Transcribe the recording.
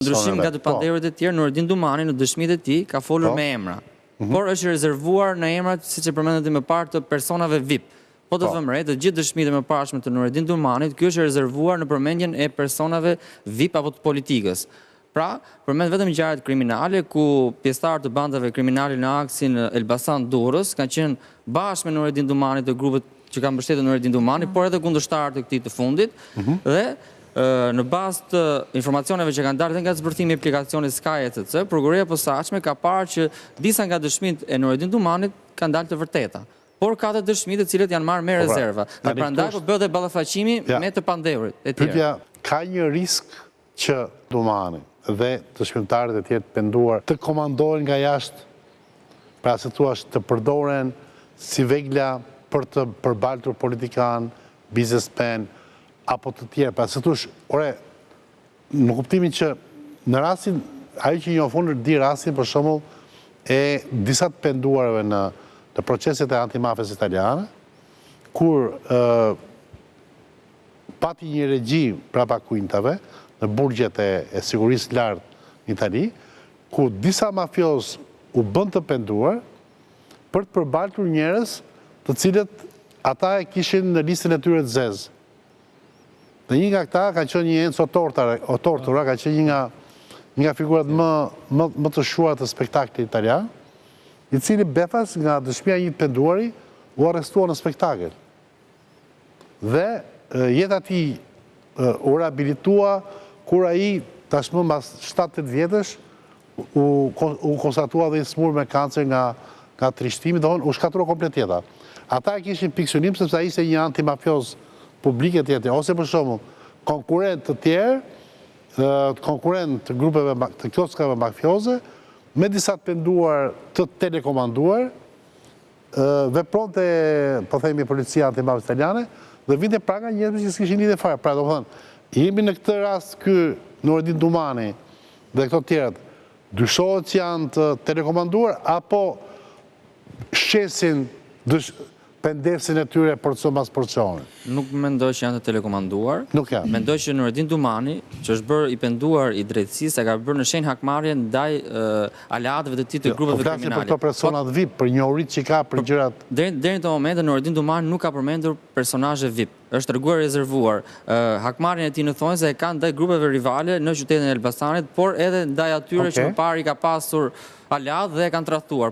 Ndryshim nga të pandehurit e tjerë, Nureddin Dumani në dëshmitë e tij ka folur me emra. Por është rezervuar në emrat, siç e përmendët më parë, të personave VIP. Po të vëmë re, të gjithë dëshmitë e mëparshme të Nureddin Dumanit, ky është rezervuar në përmendjen e personave VIP apo të politikës. Pra, përmend vetëm ngjarjet kriminale ku pjesëtarë të bandave kriminale në aksin Elbasan Durrës kanë qenë bashkë me Nureddin Dumanit të grupet që kanë mbështetur Nureddin Dumani, por edhe kundërshtarët e këtij të fundit dhe në bazë të informacioneve që kanë dalë dhe nga zbërthimi i aplikacionit Sky ECC, prokuroria e posaçme ka parë që disa nga dëshmitë e Nureddin Dumanit kanë dalë të vërteta. Por ka të dëshmitë të cilët janë marrë me rezerva. Dhe prandaj po bëhet ballafaqimi me të pandehurit e tjerë. Pyetja, ka një risk që Dumani dhe të shkrimtarët e tjerë të penduar të komandohen nga jashtë, pra se thua të përdoren si vegla për të përbaltur politikan, biznesmen, apo të tjerë, pra se thush, në kuptimin që në rastin, ajo që një ofonë di rastin, për shembull, e disa të penduarve në proceset e antimafes italiane, kur pati një regjim prapa kujtave, në burgjet e sigurisë lartë në Itali, ku disa mafios u bën të penduar për të përbaltur njerëz të cilët ata e kishin në listën e tyre të zezë. Dhe një nga këta ka qenë një Enzo Tortora, ka qenë një nga figurat më të shuara të spektaklit italian, i cili befas nga dëshmia e një penduari u arrestua në spektakël. Dhe jeta e tij u rehabilitua kur ai tashmë mbas 7-8 vjetësh u konstatua dhe i smur me kancer nga trishtimi, domthonë u shkatrua komplet jeta. Ata e kishin piksionim sepse ai ishte një antimafios publike të tjetër, ose për shembull konkurrent të tjerë, konkurrent të grupeve të kioskave mafioze, me disa të penduar të telekomanduar, vepronte, po themi, policia antimafia italiane, dhe vinte praga njerëzve që s'kishin lidhje fare. Pra, domethënë, jemi në këtë rast ky Nureddin Dumani dhe këto të tjerët, dyshohet që janë të telekomanduar apo shesin pendesin e tyre porcion pas porcioni? Nuk mendoj që janë të telekomanduar. Nuk janë. Mendoj që Nureddin Dumani, që është bërë i penduar i drejtësisë, ka bërë në shenjë hakmarrje ndaj aleatëve të tij të grupeve kriminale. Për këto personat VIP, për njohuritë që ka për gjërat. Deri në këtë moment Nureddin Dumani nuk ka përmendur personazhe VIP. Është treguar rezervuar. Hakmarrjen e tij në thonjse e ka ndaj grupeve rivale në qytetin e Elbasanit, por edhe ndaj atyre që më parë i ka pasur aleat dhe e kanë tradhtuar.